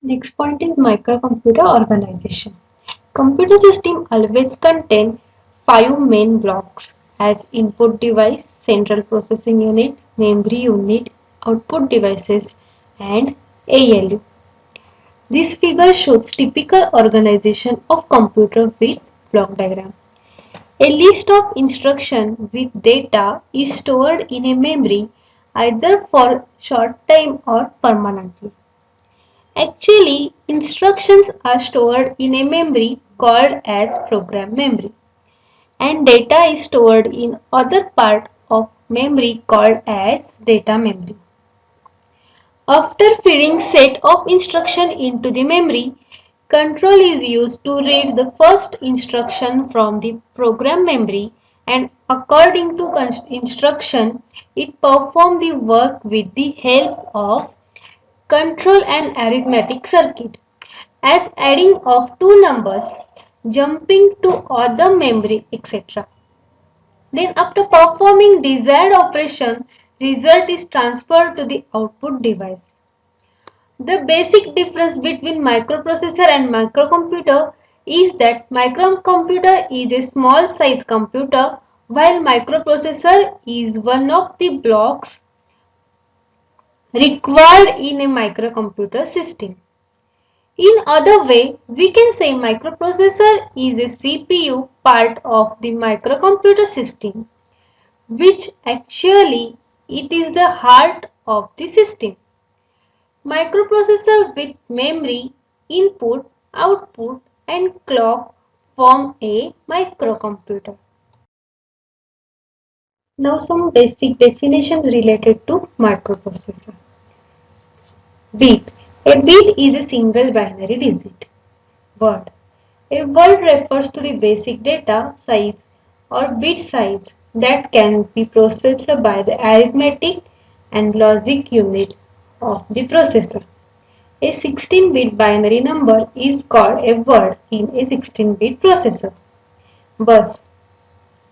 Next point is microcomputer organization. Computer system always contain five main blocks as input device, central processing unit, memory unit, output devices and ALU. This figure shows typical organization of computer with block diagram. A list of instructions with data is stored in a memory either for short time or permanently. Actually, instructions are stored in a memory called as program memory and data is stored in other part of memory called as data memory. After feeding set of instruction into the memory, control is used to read the first instruction from the program memory and according to instruction, it performs the work with the help of control and arithmetic circuit as adding of two numbers, jumping to other memory, etc. Then after performing desired operation, result is transferred to the output device. The basic difference between microprocessor and microcomputer is that microcomputer is a small size computer while microprocessor is one of the blocks required in a microcomputer system. In other way, we can say microprocessor is a CPU part of the microcomputer system, which actually it is the heart of the system. Microprocessor with memory, input, output and clock form a microcomputer. Now some basic definitions related to microprocessor. Bit. A bit is a single binary digit. Word. A word refers to the basic data size or bit size that can be processed by the arithmetic and logic unit of the processor. A 16-bit binary number is called a word in a 16-bit processor. Bus.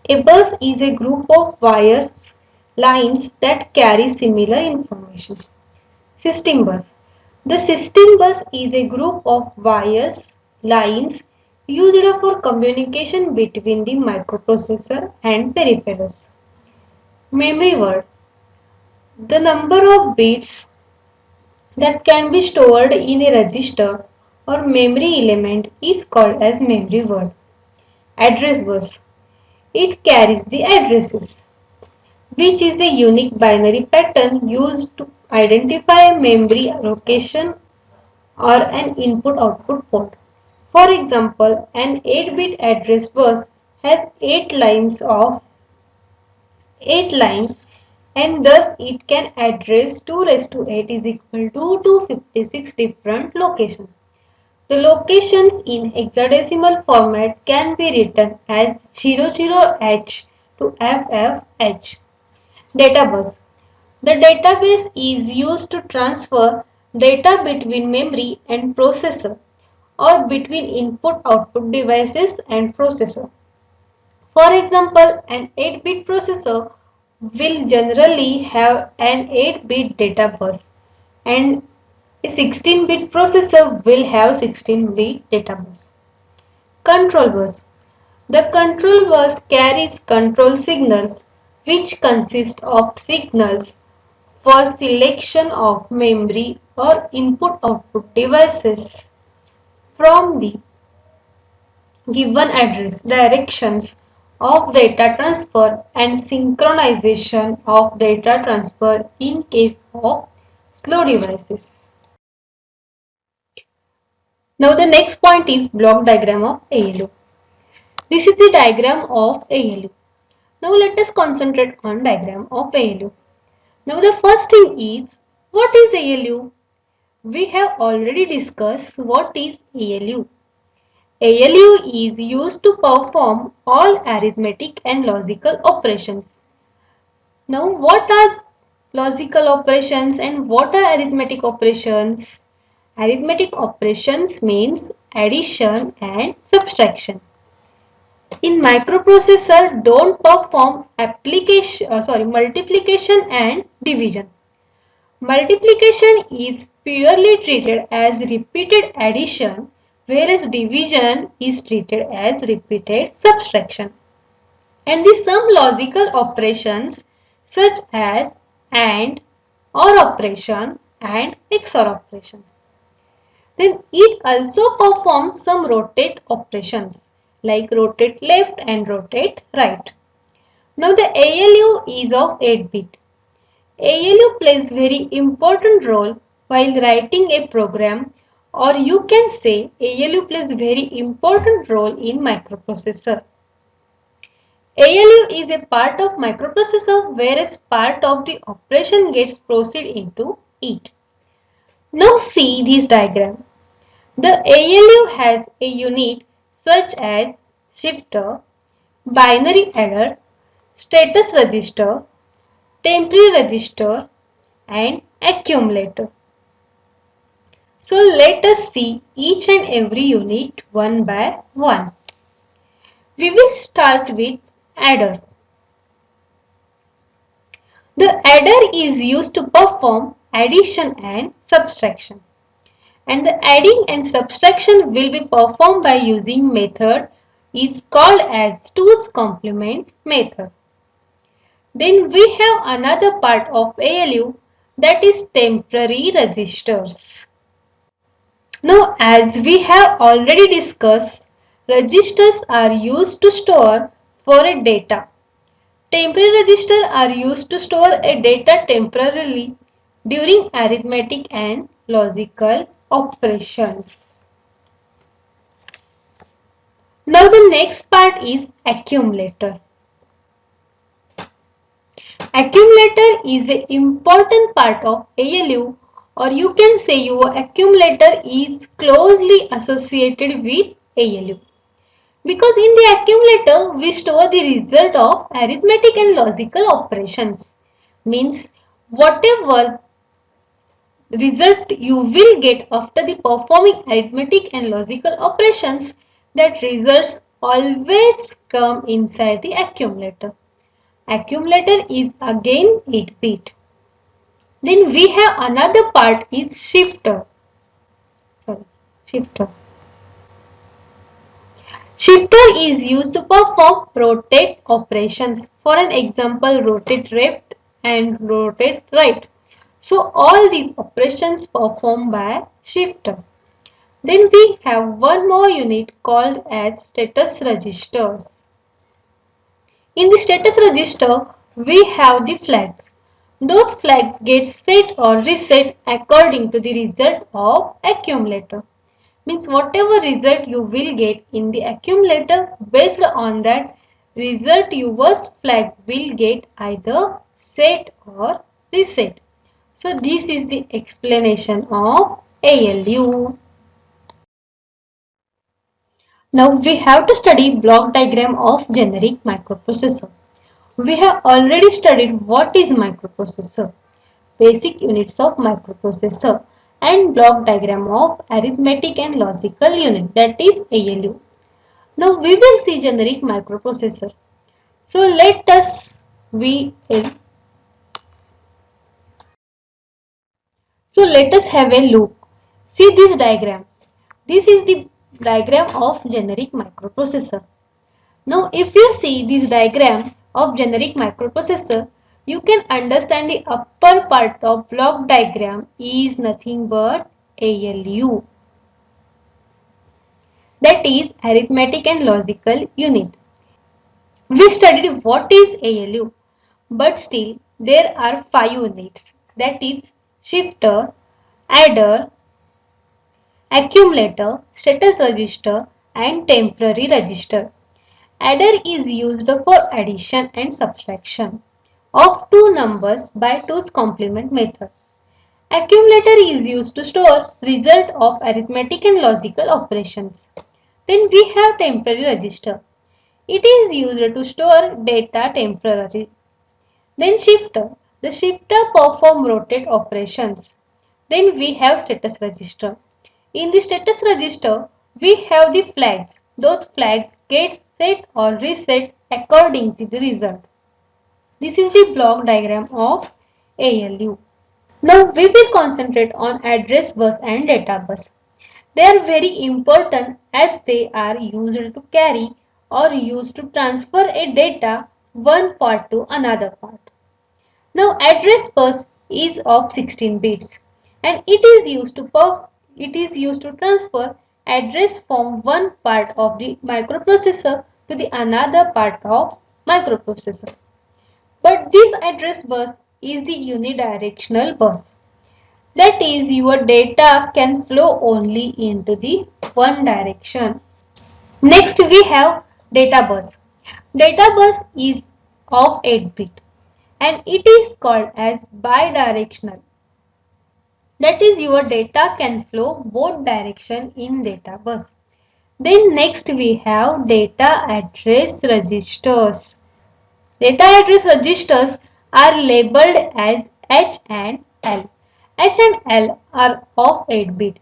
A bus is a group of wires, lines that carry similar information. System bus. The system bus is a group of wires, lines used for communication between the microprocessor and peripherals. Memory word. The number of bits that can be stored in a register or memory element is called as memory word. Address bus. It carries the addresses, which is a unique binary pattern used to identify a memory location or an input-output port. For example, an 8-bit address bus has 8 lines and thus it can address 2 raised to 8 is equal to 256 different locations. The locations in hexadecimal format can be written as 00H to FFH. Database. The database is used to transfer data between memory and processor or between input-output devices and processor. For example, an 8-bit processor will generally have an 8-bit data bus and a 16-bit processor will have 16-bit data bus. Control bus. The control bus carries control signals which consist of signals for selection of memory or input-output devices from the given address, directions of data transfer and synchronization of data transfer in case of slow devices. Now the next point is block diagram of ALU. This is the diagram of ALU. Now let us concentrate on diagram of ALU. Now the first thing is, what is ALU? We have already discussed what is ALU. ALU is used to perform all arithmetic and logical operations. Now what are logical operations and what are arithmetic operations? Arithmetic operations means addition and subtraction. In microprocessor don't perform multiplication and division. Multiplication is purely treated as repeated addition, whereas division is treated as repeated subtraction. And the some logical operations such as AND, OR operation and XOR operation. Then it also performs some rotate operations like rotate left and rotate right. Now the ALU is of 8-bit. ALU plays very important role while writing a program, or you can say ALU plays very important role in microprocessor. ALU is a part of microprocessor whereas part of the operation gets proceed into it. Now see this diagram. The ALU has a unit such as shifter, binary adder, status register, temporary register and accumulator. So let us see each and every unit one by one. We will start with adder. The adder is used to perform addition and subtraction. And the adding and subtraction will be performed by using method is called as 2's complement method. Then we have another part of ALU, that is temporary registers. Now as we have already discussed, registers are used to store for a data. Temporary registers are used to store a data temporarily during arithmetic and logical operations. Now the next part is accumulator. Accumulator is an important part of ALU, or you can say your accumulator is closely associated with ALU. Because in the accumulator we store the result of arithmetic and logical operations. Means whatever result you will get after the performing arithmetic and logical operations, that results always come inside the accumulator. Accumulator is again 8-bit. Then we have another part is shifter. Shifter. Shifter is used to perform rotate operations. For an example, rotate left and rotate right. So all these operations performed by shifter. Then we have one more unit called as status registers. In the status register, we have the flags. Those flags get set or reset according to the result of accumulator. Means whatever result you will get in the accumulator, based on that result your flag will get either set or reset. So this is the explanation of ALU. Now we have to study block diagram of generic microprocessor. We have already studied what is microprocessor, basic units of microprocessor and block diagram of arithmetic and logical unit, that is ALU. Now we will see generic microprocessor. So let us have a look. See this diagram. This is the diagram of generic microprocessor. Now if you see this diagram of generic microprocessor, you can understand the upper part of block diagram is nothing but ALU. That is arithmetic and logical unit. We studied what is ALU, but still there are 5 units, that is shifter, adder, accumulator, status register and temporary register. Adder is used for addition and subtraction of two numbers by 2's complement method. Accumulator is used to store result of arithmetic and logical operations. Then we have temporary register. It is used to store data temporarily. Then shifter. The shifter perform rotate operations. Then we have status register. In the status register, we have the flags. Those flags get set or reset according to the result. This is the block diagram of ALU. Now we will concentrate on address bus and data bus. They are very important as they are used to carry or used to transfer a data one part to another part. Now address bus is of 16 bits and it is used to transfer address from one part of the microprocessor to the another part of microprocessor. But this address bus is the unidirectional bus. That is, your data can flow only into the one direction. Next we have data bus. Data bus is of 8 bit and it is called as bidirectional. That is, your data can flow both direction in data bus. Then next we have data address registers. Data address registers are labeled as H and L. H and L are of 8 bit.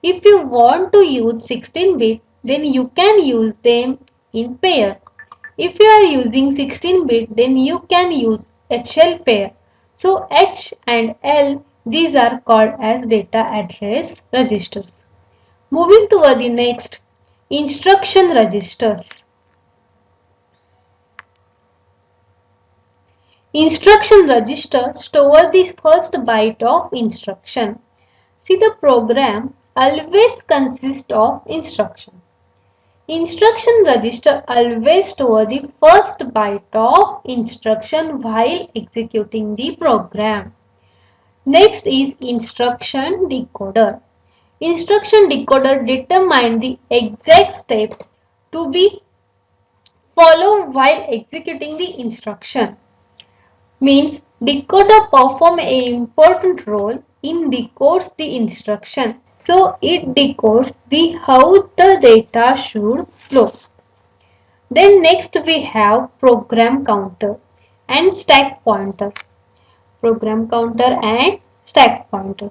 If you want to use 16 bit, then you can use them in pair. If you are using 16 bit, then you can use HL pair. So H and L, these are called as data address registers. Moving toward the next, instruction registers. Instruction register stores the first byte of instruction. See, the program always consists of instruction. Instruction register always stores the first byte of instruction while executing the program. Next is instruction decoder. Instruction decoder determines the exact step to be followed while executing the instruction. Means decoder perform an important role in decodes the instruction. So it decodes the how the data should flow. Then next we have program counter and stack pointer. Program counter and stack pointer.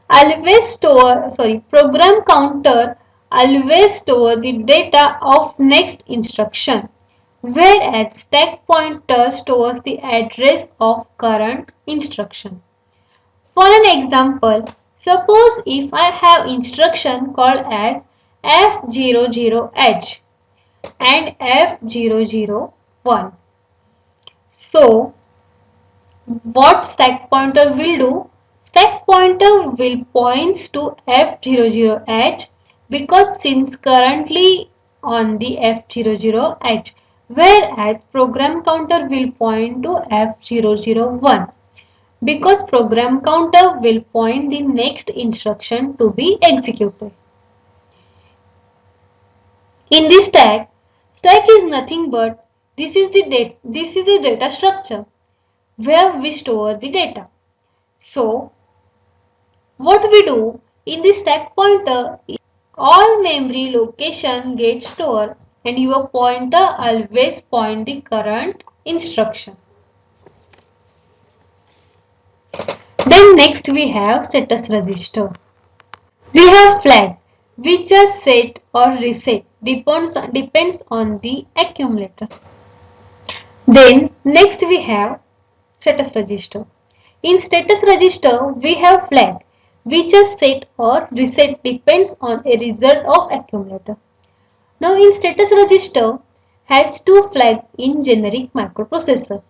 Program counter always store the data of next instruction, whereas stack pointer stores the address of current instruction. For an example, suppose if I have instruction called as F00H and F001. So, what stack pointer will do? Stack pointer will point to F00H because since currently on the F00H, whereas program counter will point to F001 because program counter will point the next instruction to be executed. In this stack is nothing but this is the data structure where we store the data. So what we do in the stack pointer is all memory location get stored and your pointer always point the current instruction. Then next we have status register. We have flag which are set or reset depends on the accumulator. Then next we have status register. In status register we have flag which are set or reset depends on a result of accumulator. Now in status register has two flags in generic microprocessor.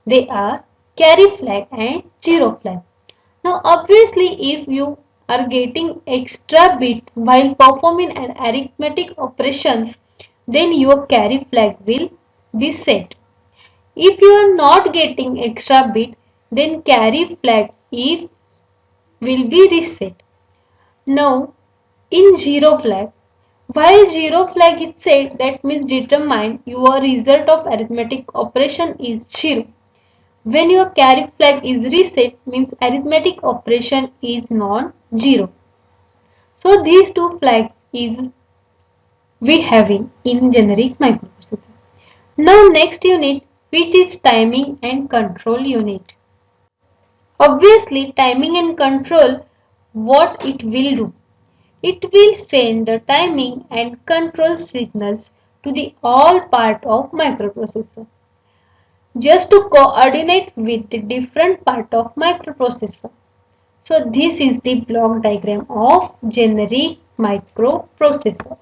They are carry flag and zero flag. Now obviously if you are getting extra bit while performing an arithmetic operations, then your carry flag will be set. If you are not getting extra bit, then carry flag will be reset. Now in zero flag, while zero flag is set, that means determine your result of arithmetic operation is 0. When your carry flag is reset, means arithmetic operation is non-zero. So these two flags is we having in generic microprocessor. Now next unit, which is timing and control unit. Obviously timing and control, what it will do? It will send the timing and control signals to the all part of microprocessor. just to coordinate with the different part of microprocessor. So this is the block diagram of generic microprocessor.